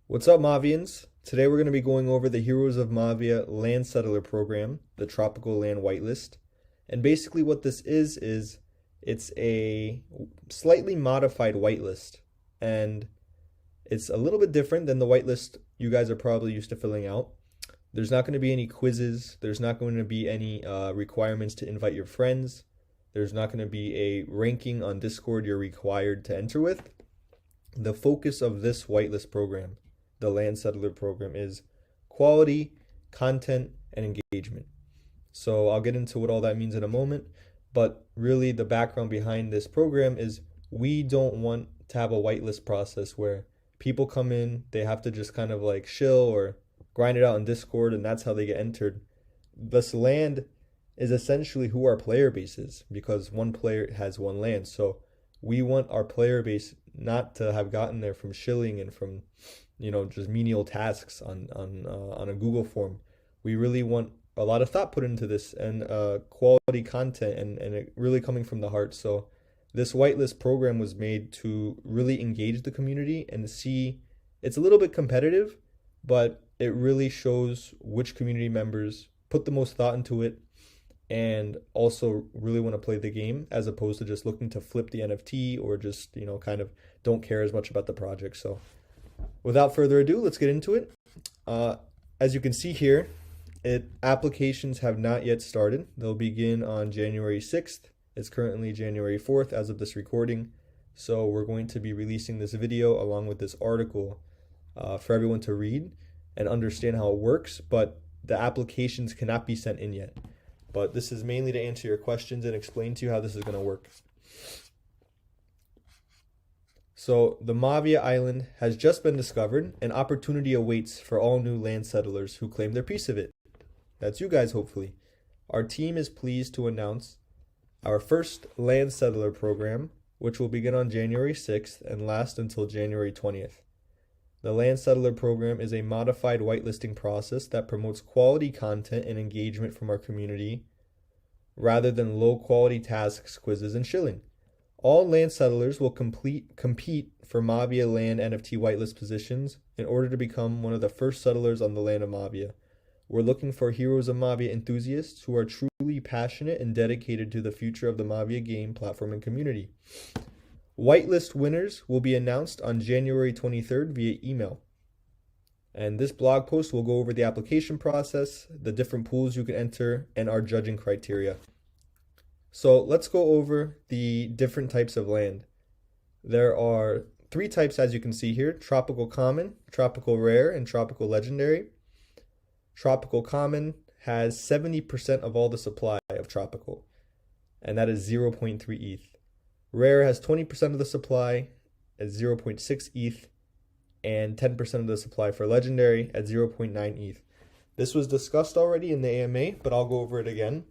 What's up, Mavians? Today we're going to be going over the Heroes of Mavia Land Settler program, the Tropical Land Whitelist. And basically what this is it's a slightly modified whitelist. And it's a little bit different than the whitelist you guys are probably used to filling out. There's not going to be any quizzes. There's not going to be any requirements to invite your friends. There's not going to be a ranking on Discord you're required to enter with. The focus of this whitelist program, the Land Settler program, is quality, content, and engagement. So I'll get into what all that means in a moment, but really the background behind this program is we don't want to have a whitelist process where people come in, they have to just kind of like shill or grind it out on Discord, and that's how they get entered. This land is essentially who our player base is, because one player has one land. So we want our player base not to have gotten there from shilling and from just menial tasks on a Google form. We really want a lot of thought put into this and quality content and it really coming from the heart. So this whitelist program was made to really engage the community and see it's a little bit competitive, but it really shows which community members put the most thought into it and also really want to play the game, as opposed to just looking to flip the NFT or just kind of don't care as much about the project. So without further ado, let's get into it. As you can see here, applications have not yet started. They'll begin on January 6th. It's currently January 4th as of this recording. So we're going to be releasing this video along with this article for everyone to read and understand how it works, but the applications cannot be sent in yet. But this is mainly to answer your questions and explain to you how this is going to work. So the Mavia Island has just been discovered, and opportunity awaits for all new land settlers who claim their piece of it. That's you guys, hopefully. Our team is pleased to announce our first land settler program, which will begin on January 6th and last until January 20th. The Land Settler program is a modified whitelisting process that promotes quality content and engagement from our community rather than low-quality tasks, quizzes, and shilling. All land settlers will compete for Mavia Land NFT Whitelist positions in order to become one of the first settlers on the land of Mavia. We're looking for Heroes of Mavia enthusiasts who are truly passionate and dedicated to the future of the Mavia game, platform, and community. Whitelist winners will be announced on January 23rd via email. And this blog post will go over the application process, the different pools you can enter, and our judging criteria. So let's go over the different types of land. There are 3 types, as you can see here: Tropical Common, Tropical Rare, and Tropical Legendary. Tropical Common has 70% of all the supply of Tropical, and that is 0.3 ETH. Rare has 20% of the supply at 0.6 ETH and 10% of the supply for Legendary at 0.9 ETH. This was discussed already in the AMA, but I'll go over it again.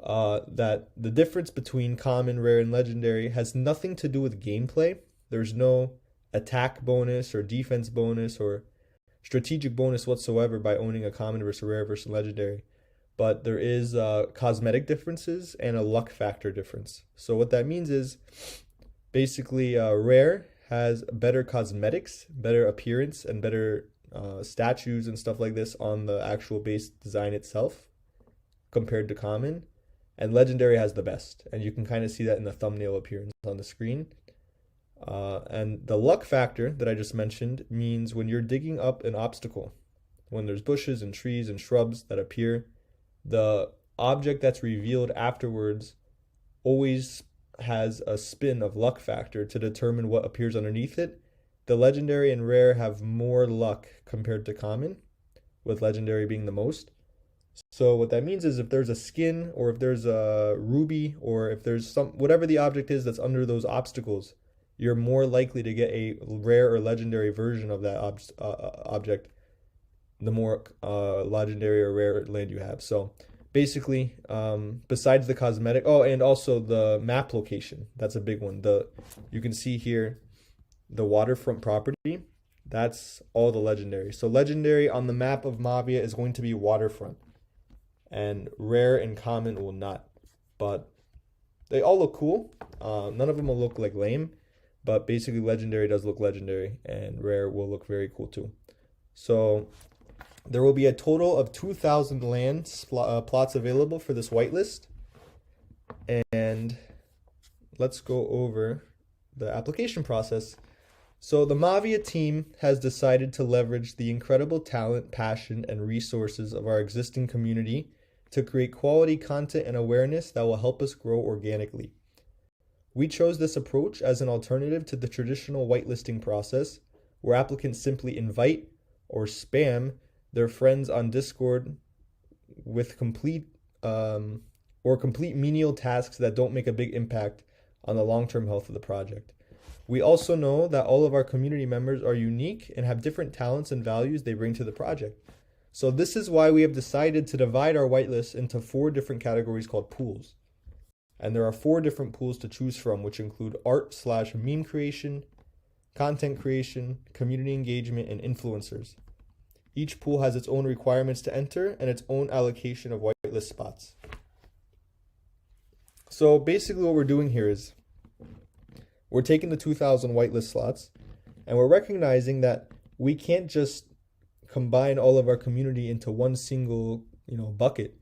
That the difference between Common, Rare, and Legendary has nothing to do with gameplay. There's no attack bonus or defense bonus or strategic bonus whatsoever by owning a Common versus Rare versus Legendary. But there is cosmetic differences and a luck factor difference. So what that means is basically Rare has better cosmetics, better appearance, and better statues and stuff like this on the actual base design itself compared to Common. And Legendary has the best. And you can kind of see that in the thumbnail appearance on the screen. And the luck factor that I just mentioned means when you're digging up an obstacle, when there's bushes and trees and shrubs that appear, the object that's revealed afterwards always has a spin of luck factor to determine what appears underneath it. The Legendary and Rare have more luck compared to Common, with Legendary being the most. So what that means is if there's a skin or if there's a ruby or if there's whatever the object is that's under those obstacles, you're more likely to get a Rare or Legendary version of that object the more Legendary or Rare land you have. So basically, besides the cosmetic, and also the map location, that's a big one. You can see here the waterfront property, that's all the Legendary. So Legendary on the map of Mavia is going to be waterfront, and Rare and Common will not. But they all look cool. None of them will look like lame, but basically Legendary does look Legendary, and Rare will look very cool too. So there will be a total of 2,000 plots available for this whitelist. And let's go over the application process. So the Mavia team has decided to leverage the incredible talent, passion, and resources of our existing community to create quality content and awareness that will help us grow organically. We chose this approach as an alternative to the traditional whitelisting process, where applicants simply invite or spam their friends on Discord with complete menial tasks that don't make a big impact on the long-term health of the project. We also know that all of our community members are unique and have different talents and values they bring to the project. So this is why we have decided to divide our whitelist into 4 different categories called pools. And there are 4 different pools to choose from, which include art/meme creation, content creation, community engagement, and influencers. Each pool has its own requirements to enter and its own allocation of whitelist spots. So basically what we're doing here is we're taking the 2,000 whitelist slots and we're recognizing that we can't just combine all of our community into one single, bucket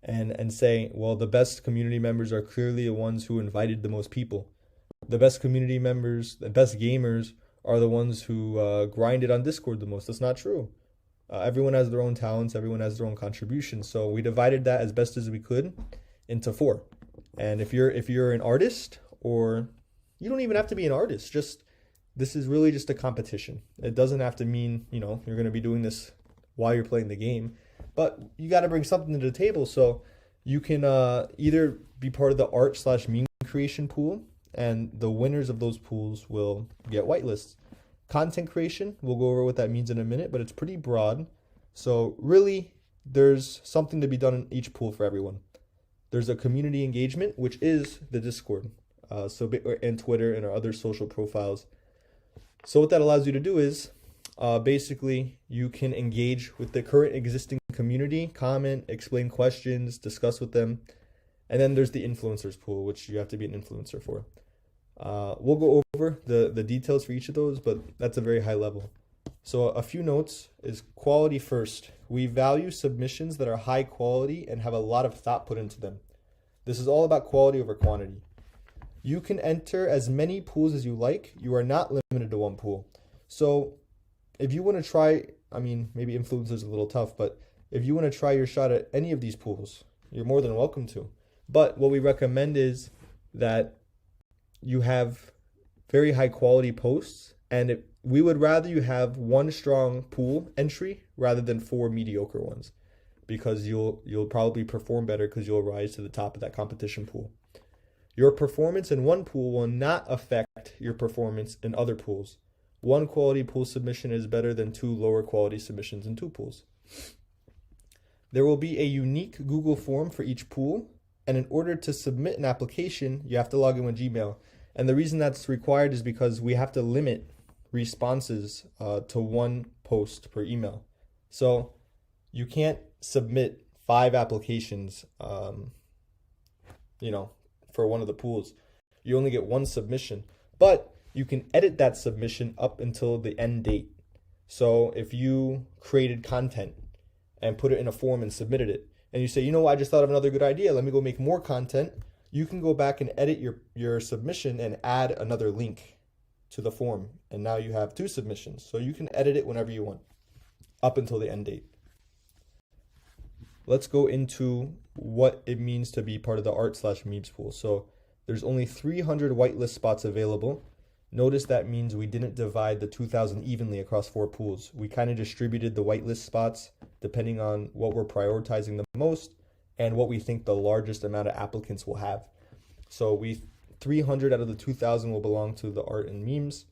and say, well, the best community members are clearly the ones who invited the most people. The best community members, the best gamers are the ones who grinded on Discord the most. That's not true. Everyone has their own talents. Everyone has their own contributions. So we divided that as best as we could into 4. And if you're an artist, or you don't even have to be an artist, this is really just a competition. It doesn't have to mean, you're going to be doing this while you're playing the game, but you got to bring something to the table. So you can either be part of the art/meme creation pool, and the winners of those pools will get whitelists. Content creation, we'll go over what that means in a minute, but it's pretty broad. So really, there's something to be done in each pool for everyone. There's a community engagement, which is the Discord, and Twitter and our other social profiles. So what that allows you to do is basically you can engage with the current existing community, comment, explain questions, discuss with them. And then there's the influencers pool, which you have to be an influencer for. We'll go over the details for each of those, but that's a very high level. So a few notes is quality first. We value submissions that are high quality and have a lot of thought put into them. This is all about quality over quantity. You can enter as many pools as you like. You are not limited to one pool. So if you want to try, maybe influencers is a little tough, but if you want to try your shot at any of these pools, you're more than welcome to. But what we recommend is that you have very high quality posts, and we would rather you have one strong pool entry rather than 4 mediocre ones, because you'll probably perform better because you'll rise to the top of that competition pool. Your performance in one pool will not affect your performance in other pools. One quality pool submission is better than 2 lower quality submissions in 2 pools. There will be a unique Google form for each pool, and in order to submit an application, you have to log in with Gmail. And the reason that's required is because we have to limit responses to 1 post per email. So you can't submit 5 applications, for one of the pools. You only get 1 submission, but you can edit that submission up until the end date. So if you created content and put it in a form and submitted it, and you say, I just thought of another good idea, let me go make more content, you can go back and edit your submission and add another link to the form. And now you have 2 submissions. So you can edit it whenever you want, up until the end date. Let's go into what it means to be part of the art/memes pool. So there's only 300 whitelist spots available. Notice that means we didn't divide the 2,000 evenly across 4 pools. We kind of distributed the whitelist spots depending on what we're prioritizing the most and what we think the largest amount of applicants will have. So 300 out of the 2,000 will belong to the art and memes.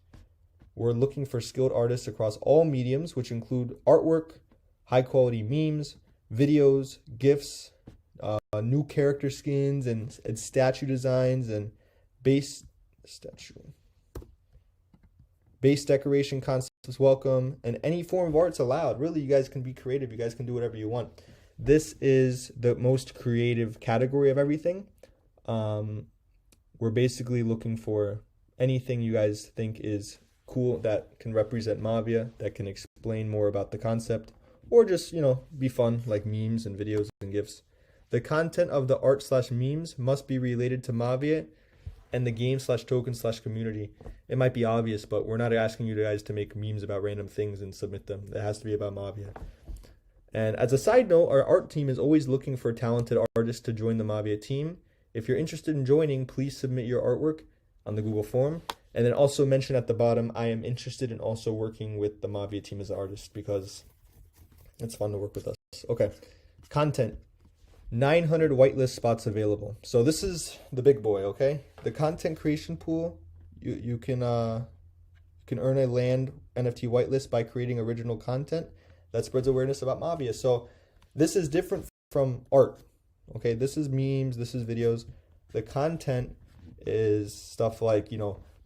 We're looking for skilled artists across all mediums, which include artwork, high quality memes, videos, GIFs, new character skins and statue designs and base decoration concepts welcome, and any form of art's allowed. Really, you guys can be creative. You guys can do whatever you want. This is the most creative category of everything. We're basically looking for anything you guys think is cool that can represent Mavia, that can explain explain more about the concept, or just, be fun, like memes and videos and GIFs. The content of the art/memes must be related to Mavia and the game/token/community. It might be obvious, but we're not asking you guys to make memes about random things and submit them. It has to be about Mavia. And as a side note, our art team is always looking for talented artists to join the Mavia team. If you're interested in joining, please submit your artwork on the Google form. And then also mention at the bottom, I am interested in also working with the Mavia team as an artist, because it's fun to work with us. Okay, content. 900 whitelist spots available. So this is the big boy, okay? The content creation pool, you can earn a land NFT whitelist by creating original content that spreads awareness about Mavia. So this is different from art, okay? This is memes, this is videos. The content is stuff like,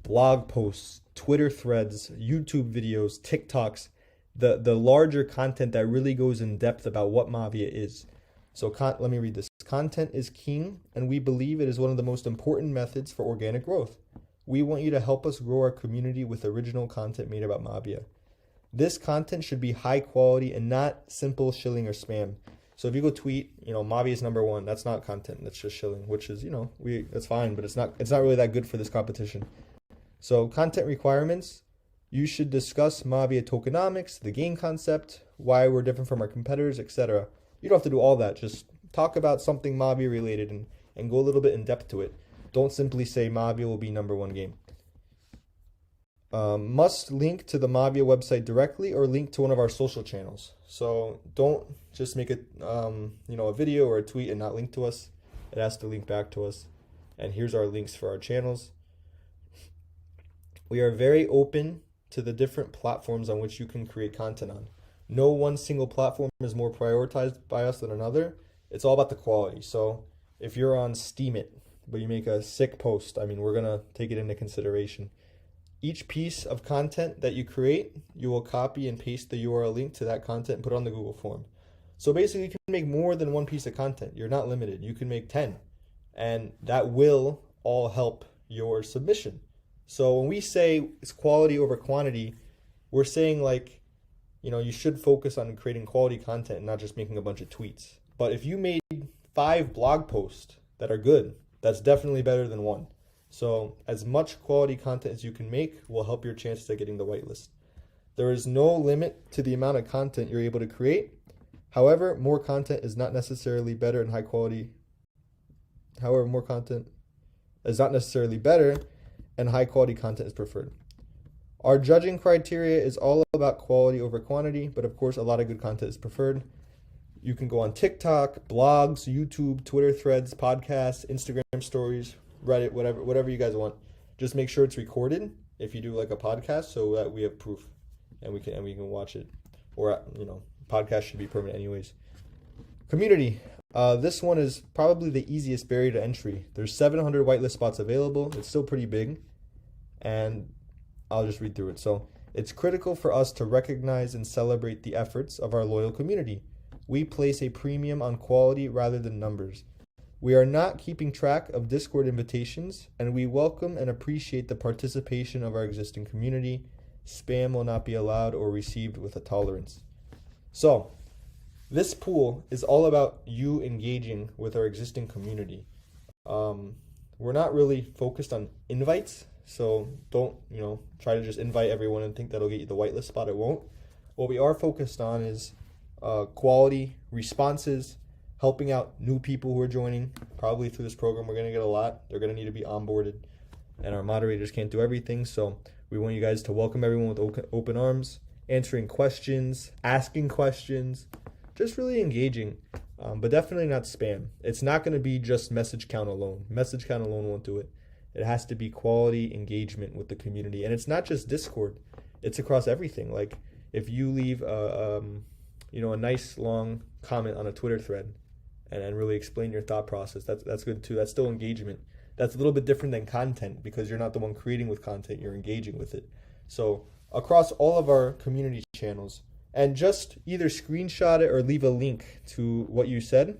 blog posts, Twitter threads, YouTube videos, TikToks, the larger content that really goes in depth about what Mavia is. So let me read this. Content is king, and we believe it is one of the most important methods for organic growth. We want you to help us grow our community with original content made about Mavia. This content should be high quality and not simple shilling or spam. So if you go tweet, Mavia is #1, that's not content, that's just shilling, which is, that's fine, but it's not really that good for this competition. So content requirements, you should discuss Mavia tokenomics, the game concept, why we're different from our competitors, etc. You don't have to do all that. Just talk about something Mavia related and go a little bit in depth to it. Don't simply say Mavia will be #1 game. Must link to the Mavia website directly or link to one of our social channels. So don't just make a video or a tweet and not link to us. It has to link back to us. And here's our links for our channels. We are very open to the different platforms on which you can create content on. No one single platform is more prioritized by us than another. It's all about the quality. So if you're on Steemit, but you make a sick post, we're going to take it into consideration. Each piece of content that you create, you will copy and paste the URL link to that content and put it on the Google form. So basically, you can make more than one piece of content. You're not limited. You can make 10. And that will all help your submission. So when we say it's quality over quantity, we're saying you should focus on creating quality content and not just making a bunch of tweets. But if you made 5 blog posts that are good, that's definitely better than 1. So as much quality content as you can make will help your chances at getting the whitelist. There is no limit to the amount of content you're able to create. However, more content is not necessarily better and high quality. However, more content is not necessarily better and high quality content is preferred. Our judging criteria is all about quality over quantity, but of course a lot of good content is preferred. You can go on TikTok, blogs, YouTube, Twitter threads, podcasts, Instagram stories, Reddit, whatever you guys want. Just make sure it's recorded if you do like a podcast, so that we have proof and we can watch it. Or podcast should be permanent anyways. Community. This one is probably the easiest barrier to entry. There's 700 whitelist spots available. It's still pretty big, and I'll just read through it. So it's critical for us to recognize and celebrate the efforts of our loyal community. We place a premium on quality rather than numbers. We are not keeping track of Discord invitations, and we welcome and appreciate the participation of our existing community. Spam will not be allowed or received with a tolerance. So this pool is all about you engaging with our existing community. We're not really focused on invites, so don't try to just invite everyone and think that'll get you the whitelist spot. It won't. What we are focused on is quality responses, helping out new people who are joining. Probably through this program, we're going to get a lot. They're going to need to be onboarded, and our moderators can't do everything, so we want you guys to welcome everyone with open arms, answering questions, asking questions, just really engaging, but definitely not spam. It's not going to be just message count alone. Message count alone won't do it. It has to be quality engagement with the community, and it's not just Discord. It's across everything. Like if you leave a nice long comment on a Twitter thread and really explain your thought process, that's good too. That's still engagement. That's a little bit different than content because you're not the one creating with content, you're engaging with it. So across all of our community channels, and just either screenshot it or leave a link to what you said.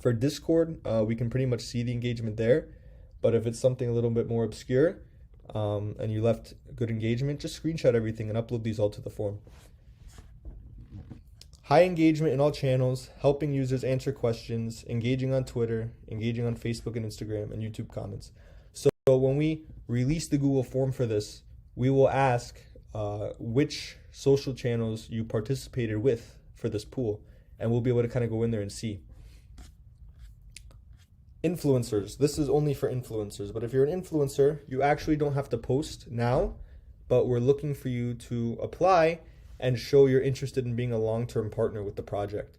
For Discord, we can pretty much see the engagement there, but if it's something a little bit more obscure and you left good engagement, just screenshot everything and upload these all to the form. High engagement in all channels, helping users answer questions, engaging on Twitter, engaging on Facebook and Instagram, and YouTube comments. So when we release the Google form for this, we will ask which social channels you participated with for this pool, and we'll be able to kind of go in there and see. Influencers. This is only for influencers, but if you're an influencer, you actually don't have to post now, but we're looking for you to apply and show you're interested in being a long-term partner with the project.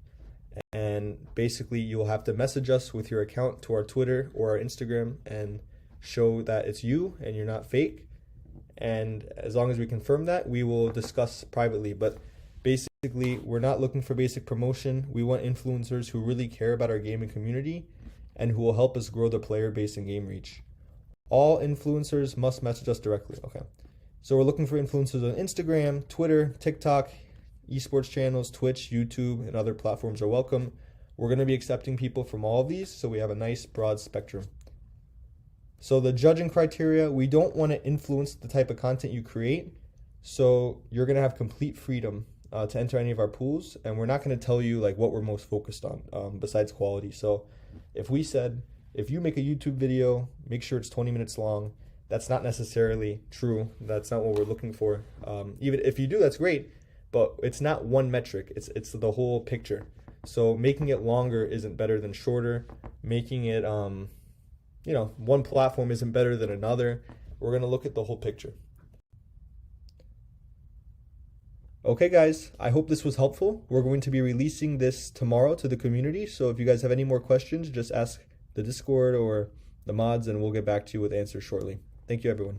And basically, you'll have to message us with your account to our Twitter or our Instagram and show that it's you and you're not fake. And as long as we confirm that, we will discuss privately. But basically, we're not looking for basic promotion. We want influencers who really care about our gaming community and who will help us grow the player base and game reach. All influencers must message us directly. Okay. So we're looking for influencers on Instagram, Twitter, TikTok, esports channels, Twitch, YouTube, and other platforms are welcome. We're going to be accepting people from all of these, so we have a nice broad spectrum. So the judging criteria, we don't want to influence the type of content you create. So you're going to have complete freedom to enter any of our pools, and we're not going to tell you like what we're most focused on besides quality. So if we said, if you make a YouTube video, make sure it's 20 minutes long, that's not necessarily true. That's not what we're looking for. Even if you do, that's great, but it's not one metric. It's the whole picture. So making it longer isn't better than shorter. Making it, one platform isn't better than another. We're going to look at the whole picture. Okay, guys, I hope this was helpful. We're going to be releasing this tomorrow to the community. So if you guys have any more questions, just ask the Discord or the mods and we'll get back to you with answers shortly. Thank you, everyone.